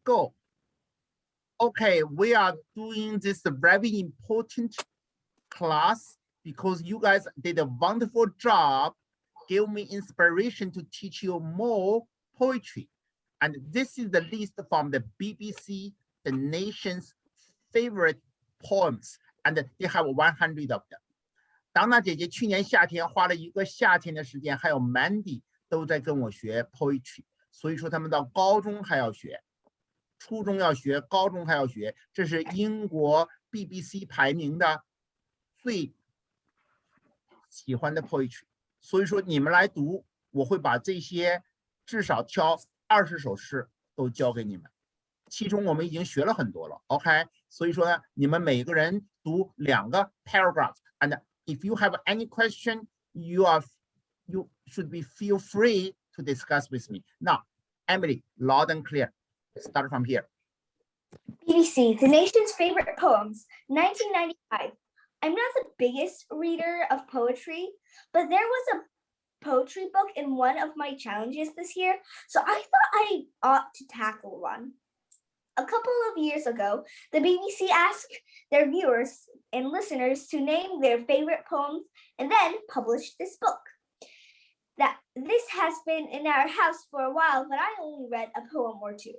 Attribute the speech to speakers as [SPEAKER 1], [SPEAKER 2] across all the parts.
[SPEAKER 1] go. Okay, we are doing this very important class because you guys did a wonderful job, gave me inspiration to teach you more poetry. And this is the list from the BBC, the nation's favorite poems, and they have 100 of them. 当娜姐姐去年夏天花了一个夏天的时间，还有 Mandy 都在跟我学 poetry， 所以说他们到高中还要学，初中要学，高中还要学，这是英国 BBC 排名的最喜欢的 poetry， 所以说你们来读，我会把这些至少挑20首诗都教给你们，其中我们已经学了很多了 ，OK， 所以说呢，你们每个人读2个 paragraph and if you have any question, you should be feel free to discuss with me. Now, Emily, loud and clear. Start from here.
[SPEAKER 2] BBC, the nation's favorite poems, 1995. I'm not the biggest reader of poetry, but there was a poetry book in one of my challenges this year, so I thought I ought to tackle one. A couple of years ago, the BBC asked their viewers and listeners to name their favorite poems and then published this book. This has been in our house for a while, but I only read a poem or two.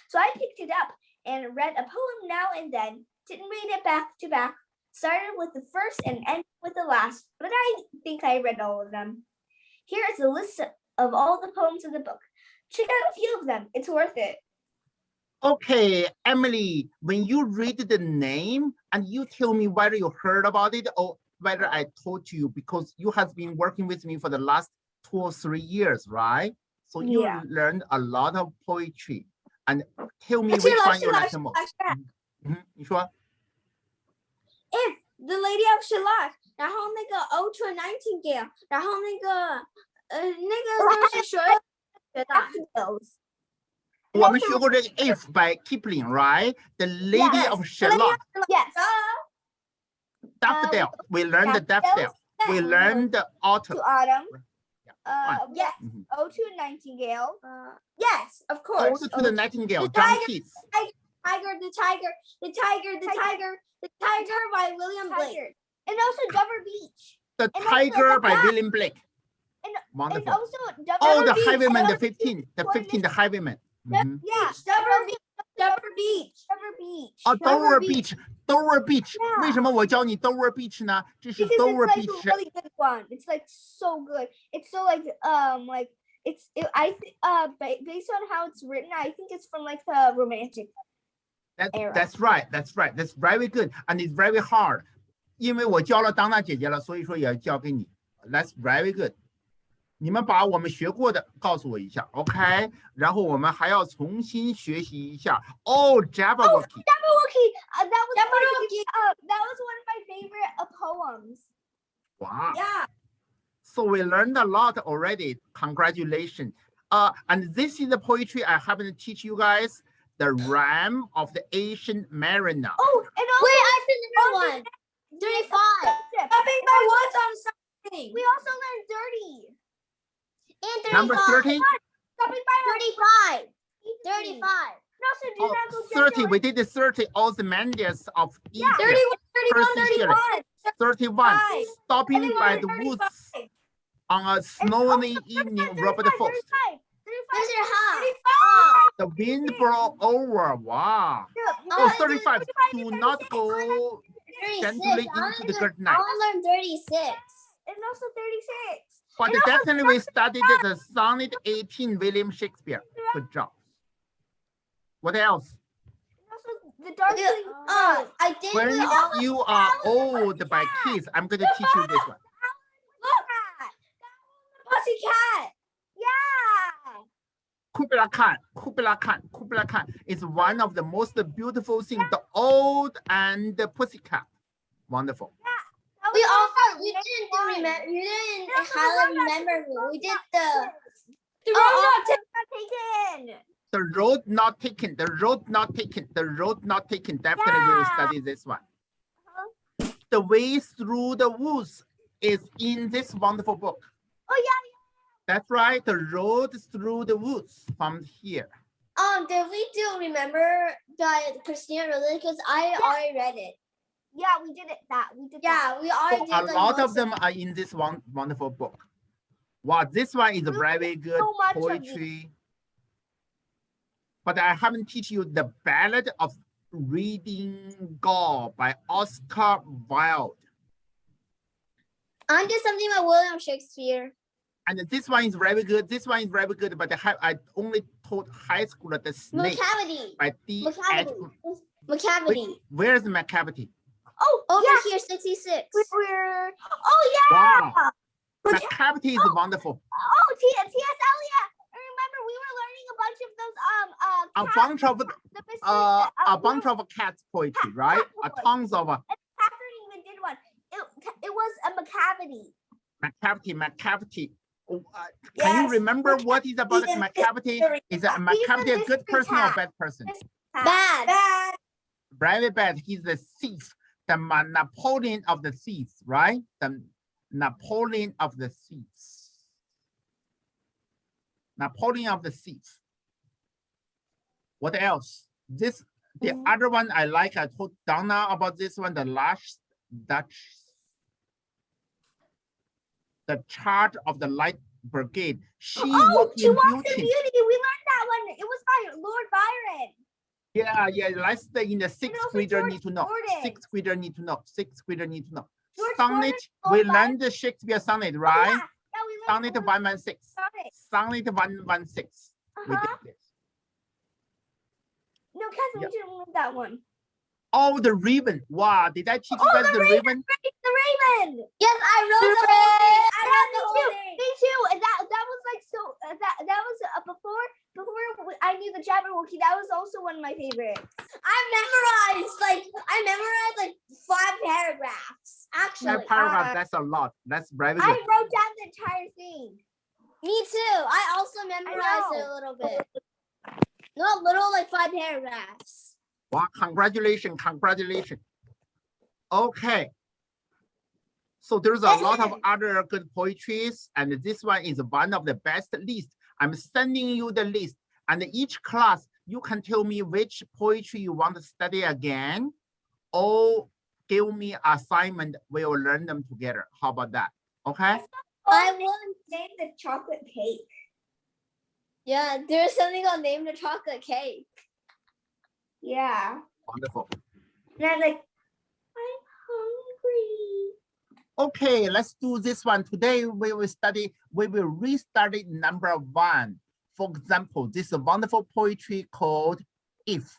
[SPEAKER 2] So I picked it up and read a poem now and then, didn't read it back to back, started with the first and ended with the last, but I think I read all of them. Here is a list of all the poems in the book. Check out a few of them. It's worth it.
[SPEAKER 1] Okay, Emily, when you read the name and you tell me whether you heard about it or whether I told you, because you have been working with me for the last 2 or 3 years, right? So you learned a lot of poetry. And tell me which one you like the most. 你说
[SPEAKER 2] If the Lady of Shalott, 然后那个 Ultra Nightingale, 然后那个就是谁？Daffodils.
[SPEAKER 1] 我们学过这个 If by Kipling, right? The Lady of Shalott.
[SPEAKER 2] Yes.
[SPEAKER 1] Daffodil. We learned the daffodil. We learned the autumn.
[SPEAKER 2] Yes. Ode to a Nightingale. Yes, of course.
[SPEAKER 1] Ode to the Nightingale. John Keats.
[SPEAKER 2] The Tiger by William Blake. And also Dover Beach.
[SPEAKER 1] The Tiger by William Blake. Wonderful.
[SPEAKER 2] And also
[SPEAKER 1] the Highwayman, the 15, the Highwayman.
[SPEAKER 2] Yeah, Dover Beach.
[SPEAKER 1] Dover Beach. Dover Beach. 为什么我教你 Dover Beach 呢？这是 Dover Beach.
[SPEAKER 2] It's like a really good one. It's like so good. It's so like based on how it's written, I think it's from like the romantic era.
[SPEAKER 1] That's right. That's very good, and it's very hard. 因为我教了当娜姐姐了，所以说也要教给你。That's very good. 你们把我们学过的告诉我一下 ，OK？ 然后我们还要重新学习一下。Jabberwocky.
[SPEAKER 2] That was one of my favorite poems.
[SPEAKER 1] Wow.
[SPEAKER 2] Yeah.
[SPEAKER 1] So we learned a lot already. Congratulations. And this is the poetry I happen to teach you guys. The Ram of the Ancient Mariner.
[SPEAKER 2] Oh, and also, wait, I finished one. 35. Stopping by what's on something. We also learned 30. And 35.
[SPEAKER 1] Number 30?
[SPEAKER 2] Stopping by 35.
[SPEAKER 1] 30. We did the 30 Ozymandias of Egypt.
[SPEAKER 2] 31.
[SPEAKER 1] 31. Stopping by the woods on a snowy evening, Robert the First.
[SPEAKER 2] 35.
[SPEAKER 1] The wind blow over. Wow. 35. Do not go gently into the good night.
[SPEAKER 2] I learned 36. And also 36.
[SPEAKER 1] But definitely we studied the Sonnet 18, William Shakespeare. Good job. What else?
[SPEAKER 2] The darkling. I did.
[SPEAKER 1] When you are old by Keats, I'm going to teach you this one.
[SPEAKER 2] Look, Pussycat. Yeah.
[SPEAKER 1] Kubla Khan is one of the most beautiful things. The Old and the Pussycat. Wonderful.
[SPEAKER 2] Yeah. We didn't highly remember. We did the road not taken.
[SPEAKER 1] The road not taken. Definitely we will study this one. The way through the woods is in this wonderful book.
[SPEAKER 2] Oh yeah.
[SPEAKER 1] That's right. The road through the woods from here.
[SPEAKER 3] Did we do remember that Christina wrote it? Because I already read it.
[SPEAKER 2] Yeah, we did it. We did
[SPEAKER 3] Yeah, we already
[SPEAKER 1] So
[SPEAKER 3] did.
[SPEAKER 1] a lot of them are in this one wonderful book. Wow, this one is very good
[SPEAKER 2] so much of
[SPEAKER 1] poetry. But I haven't teach you the Ballad of Reading Gaul by Oscar Wilde.
[SPEAKER 3] I did something by William Shakespeare.
[SPEAKER 1] And this one is very good. This one is very good, but I only taught high school the snake
[SPEAKER 3] Macavity.
[SPEAKER 1] by D.
[SPEAKER 3] Macavity.
[SPEAKER 1] Where's Macavity?
[SPEAKER 2] Oh,
[SPEAKER 3] Over
[SPEAKER 2] yeah.
[SPEAKER 3] here, 66.
[SPEAKER 2] We're. Oh yeah.
[SPEAKER 1] Wow. Macavity is wonderful.
[SPEAKER 2] Oh, T.S. Eliot. Remember, we were learning a bunch of those
[SPEAKER 1] A bunch of cats poetry, right? Tons of
[SPEAKER 2] Catherine even did one. It was a Macavity.
[SPEAKER 1] Macavity. Oh, can you remember what is about Macavity? Is a Macavity a good person or a bad person?
[SPEAKER 3] Bad.
[SPEAKER 1] Very bad. He's the thief, the Napoleon of the thieves, right? The Napoleon of the thieves. Napoleon of the thieves. What else? The other one I like. I told Donna about this one. The last Dutch. The charge of the Light Brigade. She walked in beauty.
[SPEAKER 2] We learned that one. It was by Lord Byron.
[SPEAKER 1] Yeah. Let's say in the sixth grader need to know. Sixth grader need to know. Sonnet. We learned the Shakespeare sonnet, right?
[SPEAKER 2] Yeah, we learned
[SPEAKER 1] Sonnet 116. Sonnet 116. We did this.
[SPEAKER 2] No, Catherine, we didn't learn that one.
[SPEAKER 1] Oh, the Raven. Wow, did I teach you guys the Raven?
[SPEAKER 2] The Raven.
[SPEAKER 3] Yes, I wrote the whole thing. I wrote the whole thing.
[SPEAKER 2] Me too. And that was like so. That was before I knew the Jabberwocky. That was also one of my favorites.
[SPEAKER 3] I memorized like 5 paragraphs. Actually,
[SPEAKER 1] 5 paragraphs. That's a lot. That's very good.
[SPEAKER 2] I wrote down the entire thing.
[SPEAKER 3] Me too. I also memorized it a little bit. Not little, like 5 paragraphs.
[SPEAKER 1] Wow, congratulations. Okay. So there's a lot of other good poetries, and this one is one of the best list. I'm sending you the list, and each class, you can tell me which poetry you want to study again, or give me assignment, we'll learn them together. How about that? Okay?
[SPEAKER 2] I want to name the chocolate cake.
[SPEAKER 3] Yeah, there's something called Name the Chocolate Cake.
[SPEAKER 2] Yeah.
[SPEAKER 1] Wonderful.
[SPEAKER 2] And I'm like, I'm hungry.
[SPEAKER 1] Okay, let's do this one. Today we will restudy number 1. For example, this wonderful poetry called If.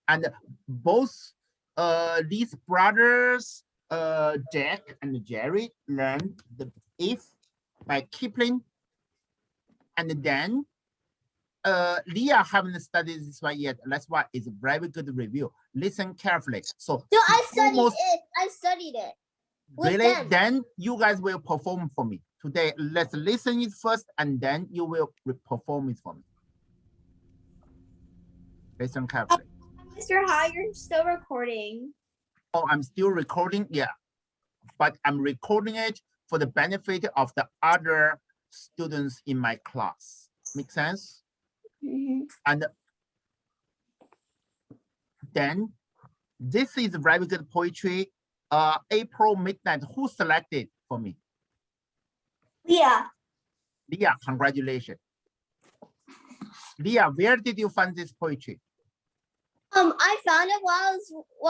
[SPEAKER 1] And both these brothers, Jack and Jerry, learned the If by Kipling. And then Leah haven't studied this one yet. That's why it's a very good review. Listen carefully. So
[SPEAKER 3] I studied it.
[SPEAKER 1] Really? Then you guys will perform for me. Today, let's listen it first, and then you will perform it for me. Listen carefully.
[SPEAKER 2] Mr. High, you're still recording.
[SPEAKER 1] Oh, I'm still recording? Yeah. But I'm recording it for the benefit of the other students in my class. Make sense? And then this is very good poetry. April Midnight. Who selected for me?
[SPEAKER 2] Leah.
[SPEAKER 1] Leah, congratulations. Leah, where did you find this poetry?
[SPEAKER 3] I found it while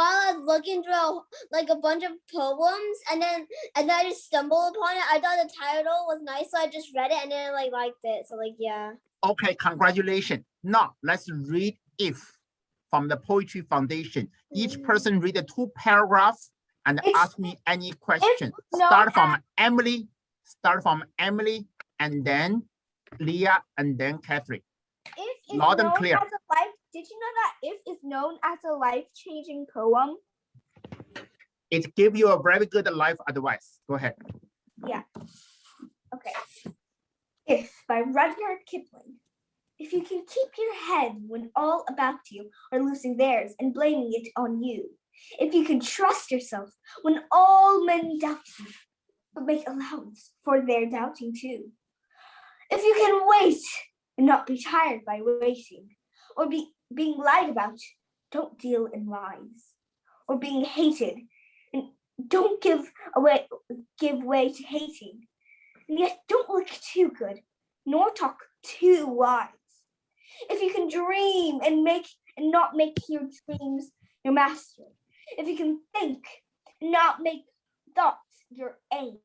[SPEAKER 3] I was looking through like a bunch of poems, and then I just stumbled upon it. I thought the title was nice, so I just read it and then I liked it. So yeah. Okay,
[SPEAKER 1] congratulations. Now let's read If from the Poetry Foundation. Each person read the 2 paragraphs and ask me any question. Start from Emily, and then Leah, and then Catherine. Loud and clear.
[SPEAKER 2] Did you know that If is known as a life-changing poem?
[SPEAKER 1] It gives you a very good life advice. Go ahead.
[SPEAKER 2] Yeah. Okay. If by Rudyard Kipling. If you can keep your head when all about you are losing theirs and blaming it on you. If you can trust yourself when all men doubt you, but make allowance for their doubting too. If you can wait and not be tired by waiting, or being lied about. Don't deal in lies. Or being hated, and don't give way to hating. And yet don't look too good, nor talk too wise. If you can dream and not make your dreams your master, if you can think and not make thoughts your aim,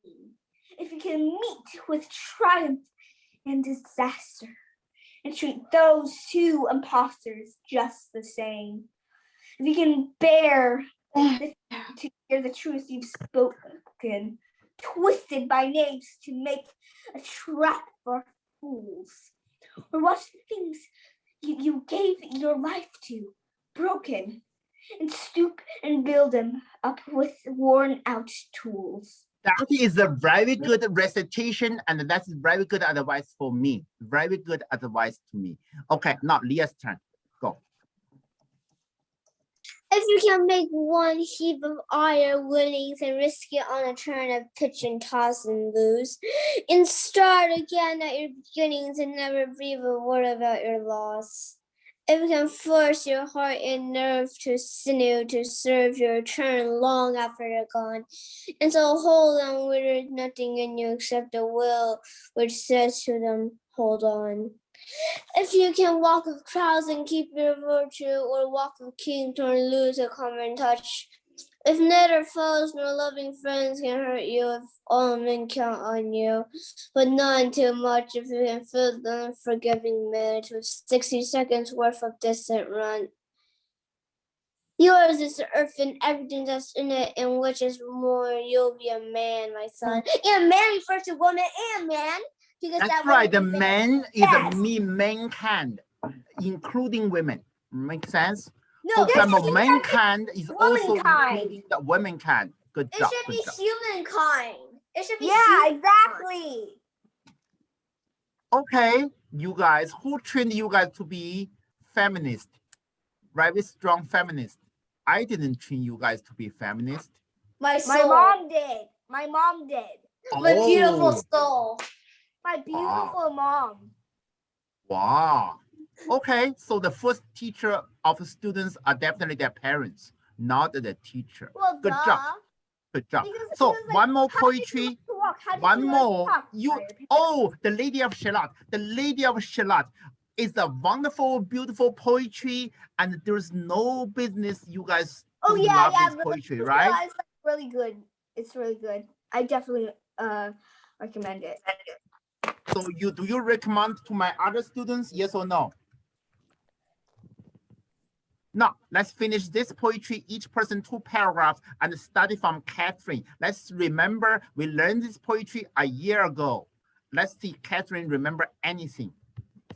[SPEAKER 2] if you can meet with triumph and disaster, and treat those two impostors just the same, if you can bear to hear the truth you've spoken, twisted by knaves to make a trap for fools, or watch the things you gave your life to broken, and stoop and build them up with worn out tools.
[SPEAKER 1] That is a very good recitation, and that's very good advice for me. Very good advice to me. Okay, now Leah's turn. Go.
[SPEAKER 3] If you can make one heap of iron winnings and risk it on a turn of pitch and toss and lose, and start again at your beginnings and never breathe a word about your loss. If you can force your heart and nerve to sinew to serve your turn long after you're gone, and so hold on where there's nothing in you except a will which says to them, hold on. If you can walk with crowds and keep your virtue, or walk with kings nor lose a common touch, if neither foes nor loving friends can hurt you, if all men count on you, but none too much, if you can fill the unforgiving minute with 60 seconds worth of distant run. Yours is the earth and everything that's in it, and which is more, you'll be a man, my son. And marry first a woman and man.
[SPEAKER 1] That's
[SPEAKER 3] that
[SPEAKER 1] right. The man is
[SPEAKER 2] Yes.
[SPEAKER 1] mankind, including women. Make sense?
[SPEAKER 3] No,
[SPEAKER 1] So some of mankind is also
[SPEAKER 2] womankind.
[SPEAKER 1] including the womankind. Good
[SPEAKER 3] it
[SPEAKER 1] job.
[SPEAKER 3] should
[SPEAKER 1] Good
[SPEAKER 3] be
[SPEAKER 1] job.
[SPEAKER 3] humankind. It should be
[SPEAKER 2] Exactly.
[SPEAKER 1] Okay, you guys, who trained you guys to be feminist? Very strong feminist. I didn't train you guys to be feminist.
[SPEAKER 3] My soul.
[SPEAKER 2] My mom did. My mom did.
[SPEAKER 3] My beautiful
[SPEAKER 1] Oh,
[SPEAKER 3] soul.
[SPEAKER 2] My beautiful mom.
[SPEAKER 1] wow. Okay, so the first teacher of students are definitely their parents, not the teacher.
[SPEAKER 3] Well,
[SPEAKER 1] Good
[SPEAKER 3] duh.
[SPEAKER 1] job. Good job.
[SPEAKER 2] Because
[SPEAKER 1] So
[SPEAKER 2] it was like,
[SPEAKER 1] one more
[SPEAKER 2] how did you
[SPEAKER 1] poetry.
[SPEAKER 2] learn to walk? How did
[SPEAKER 1] One
[SPEAKER 2] you learn to
[SPEAKER 1] more.
[SPEAKER 2] talk?
[SPEAKER 1] You. Oh, the Lady of Shalott. The Lady of Shalott is a wonderful, beautiful poetry, and there's no business you guys
[SPEAKER 2] Oh
[SPEAKER 1] don't
[SPEAKER 2] yeah,
[SPEAKER 1] love
[SPEAKER 2] yeah.
[SPEAKER 1] this
[SPEAKER 2] but
[SPEAKER 1] poetry,
[SPEAKER 2] it's
[SPEAKER 1] right?
[SPEAKER 2] It's like really good. It's really good. I definitely recommend it.
[SPEAKER 1] So do you recommend to my other students? Yes or no? Now, let's finish this poetry, each person 2 paragraphs, and study from Catherine. Let's remember, we learned this poetry a year ago. Let's see Catherine remember anything.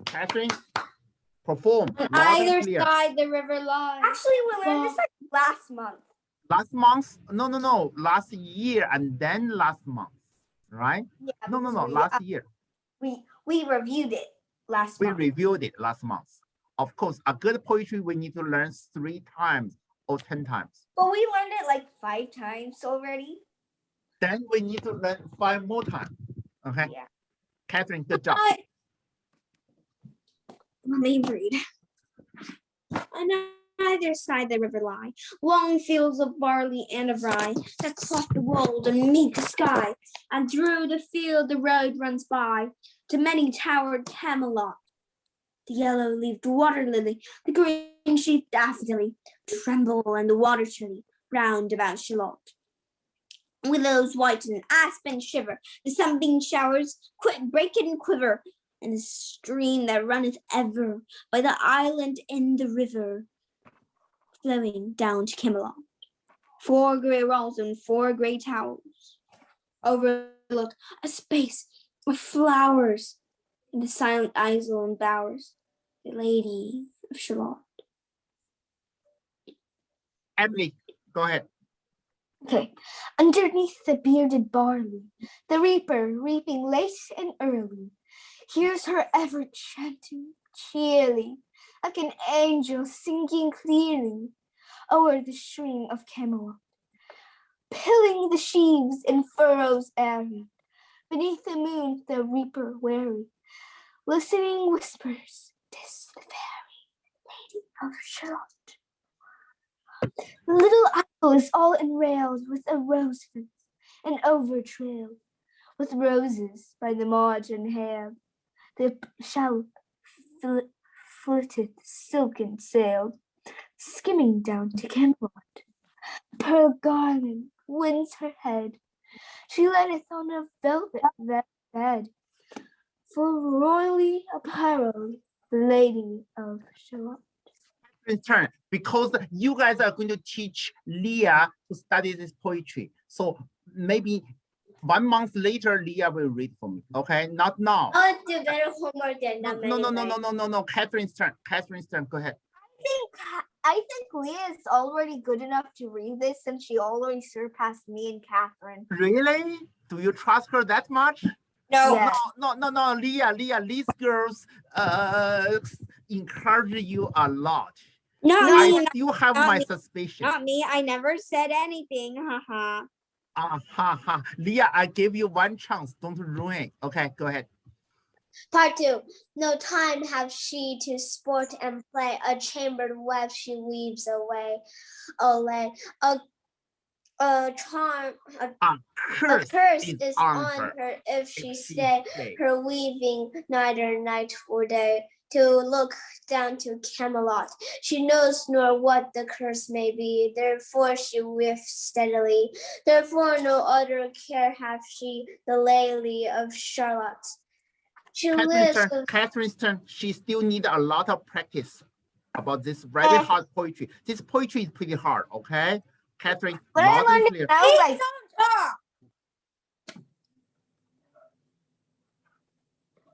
[SPEAKER 1] Catherine, perform.
[SPEAKER 3] On
[SPEAKER 1] loud and
[SPEAKER 3] either
[SPEAKER 1] clear.
[SPEAKER 3] side the river lies.
[SPEAKER 2] Actually, we learned this like last month.
[SPEAKER 1] Last month? No. Last year and then last month, right?
[SPEAKER 2] Yeah.
[SPEAKER 1] No.
[SPEAKER 2] because
[SPEAKER 1] Last year.
[SPEAKER 2] We reviewed it last
[SPEAKER 1] We
[SPEAKER 2] month.
[SPEAKER 1] reviewed it last month. Of course, a good poetry we need to learn 3 times or 10 times.
[SPEAKER 2] But we learned it like 5 times already.
[SPEAKER 1] Then we need to learn 5 more times. Okay.
[SPEAKER 2] Yeah.
[SPEAKER 1] Catherine, good job.
[SPEAKER 3] Let me read. On either side the river lie, long fields of barley and of rye that cloth the wold and meet the sky, and through the field the road runs by to many towered Camelot. The yellow-leaved water lily, the green-sheathed daffodil, tremble and the water chilly round about Shalott. Willows white and aspen shiver, the sunbeam showers break and quiver, and the stream that runneth ever by the island in the river, flowing down to Camelot. 4 grey walls and 4 grey towers overlook a space of flowers in the silent isle and bowers, the Lady of Shalott.
[SPEAKER 1] Emily, go ahead.
[SPEAKER 2] Okay. Underneath the bearded barley, the reaper reaping late and early, hears her ever chanting cheerly, like an angel singing clearly o'er the stream of Camelot, pilling the sheaves in furrows airy. Beneath the moon, the reaper wary, listening whispers, "'Tis the fairy of Shalott. The little apple is all enrailed with a rose fence, and overtrailed with roses by the margin hair. The shallop flitted, silken sailed, skimming down to Camelot. Pearl garland winds her head. She leaneth on a velvet bed, full royally apparelled, the lady of Shalott.
[SPEAKER 1] Turn, because you guys are going to teach Leah to study this poetry. So maybe 1 month later, Leah will read for me. Okay, not now.
[SPEAKER 3] I'll do better homework than them.
[SPEAKER 1] No. Catherine's turn. Go ahead.
[SPEAKER 2] I think Leah is already good enough to read this since she already surpassed me and Catherine.
[SPEAKER 1] Really? Do you trust her that much?
[SPEAKER 3] No.
[SPEAKER 2] Yeah.
[SPEAKER 1] No, Leah, these girls encourage you a lot. I still have my suspicion.
[SPEAKER 4] Not me. I never said anything. Haha.
[SPEAKER 1] Leah, I gave you 1 chance. Don't ruin it. Okay, go ahead.
[SPEAKER 3] Part 2. No time have she to sport and play. A chambered web she weaves away. A curse is on her if she stay her weaving neither night or day. To look down to Camelot. She knows nor what the curse may be, therefore she weaves steadily. Therefore no other care hath she, the lady of Shalott. She lives with...
[SPEAKER 1] Catherine's turn. She still needs a lot of practice about this very hard poetry. This poetry is pretty hard, okay? Catherine, loud and clear.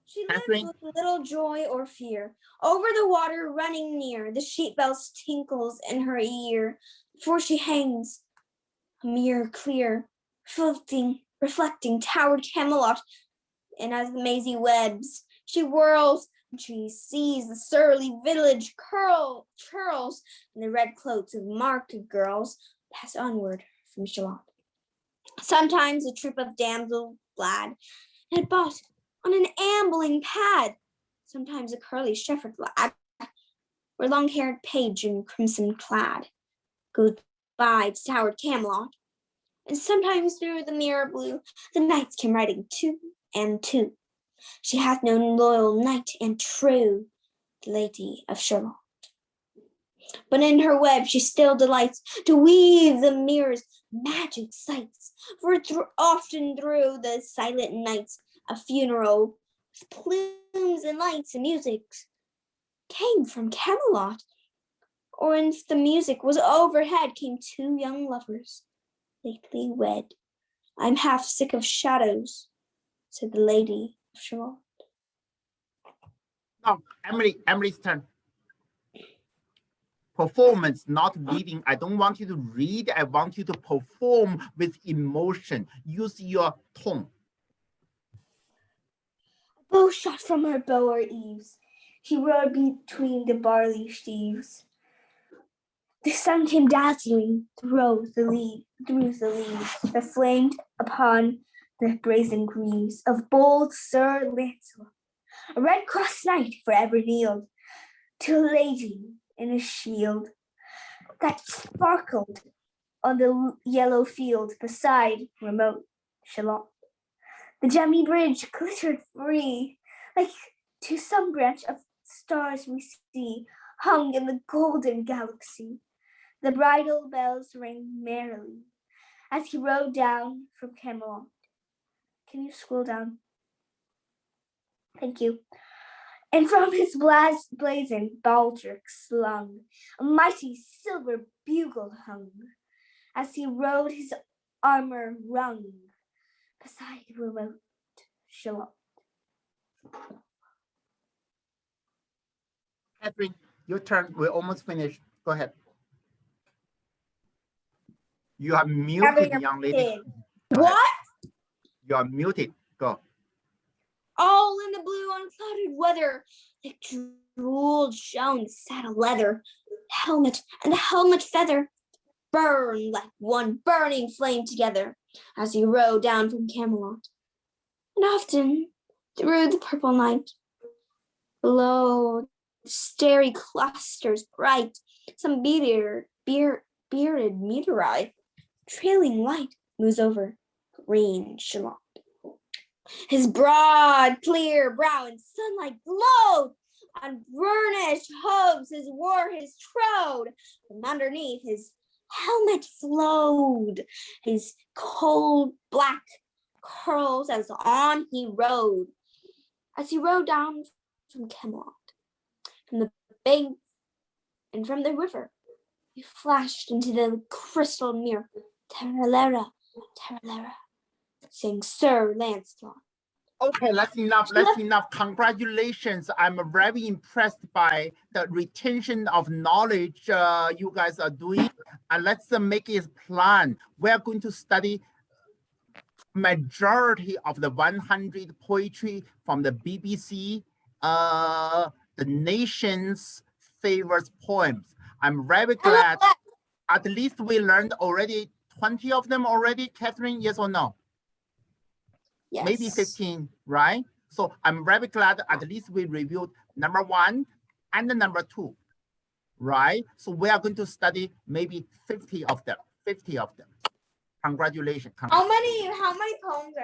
[SPEAKER 4] She lives with little joy or fear. Over the water running near, the sheep bells tinkles in her ear. Before she hangs, a mirror clear, reflecting towered Camelot. And as the mazy webs she whirls, and she sees the surly village churls, and the red cloaks of market girls pass onward from Shalott. Sometimes a troop of damsels glad had bought on an ambling pad, sometimes a curly shepherd lad, or long-haired page in crimson clad, goes by to towered Camelot, and sometimes through the mirror blue, the knights came riding 2 and 2. She hath no loyal knight and true, the lady of Shalott. But in her web she still delights to weave the mirror's magic sights, for often through the silent nights a funeral with plumes and lights and music came from Camelot. Or if the music was overhead came 2 young lovers, lately wed. I'm half sick of shadows, said the lady of Shalott.
[SPEAKER 1] Now, Emily's turn. Performance, not reading. I don't want you to read. I want you to perform with emotion. Use your tone.
[SPEAKER 2] A bow shot from her bower eaves. He rode between the barley sheaves. The sun came dazzling through the leaves that flamed upon the brazen greaves of bold Sir Lancelot. A red cross knight forever kneeled to a lady in a shield that sparkled on the yellow field beside remote Shalott. The gemmy bridge glittered free, like to some branch of stars we see, hung in the golden galaxy. The bridal bells rang merrily as he rode down from Camelot. Can you scroll down? Thank you. And from his blazing baldric slung, a mighty silver bugle hung, as he rode his armor rung beside remote Shalott.
[SPEAKER 1] Catherine, your turn. We're almost finished. Go ahead. You are muted, young lady.
[SPEAKER 4] What?
[SPEAKER 1] You are muted. Go.
[SPEAKER 4] All in the blue unclouded weather, like jeweled shone saddle leather, helmet and helmet feather burned like one burning flame together as he rode down from Camelot. And often through the purple night, below starry clusters bright, some bearded meteorite, trailing light moves over green Shalott. His broad, clear brow in sunlight glowed. On burnished hooves his war his trode. From underneath his helmet flowed his cold black curls as on he rode. As he rode down from Camelot, from the bank and from the river, he flashed into the crystal mirror. Taralera, taralera, sang Sir Lancelot.
[SPEAKER 1] Okay, that's enough. That's enough. Congratulations. I'm very impressed by the retention of knowledge you guys are doing. And let's make a plan. We're going to study majority of the 100 poetry from the BBC, the nation's favorite poems. I'm very glad. At least we learned already 20 of them already. Catherine, yes or no?
[SPEAKER 4] Yes.
[SPEAKER 1] Maybe 15, right? So I'm very glad at least we reviewed number 1 and the number 2, right? So we are going to study maybe 50 of them, 50 of them. Congratulations.
[SPEAKER 4] How many poems are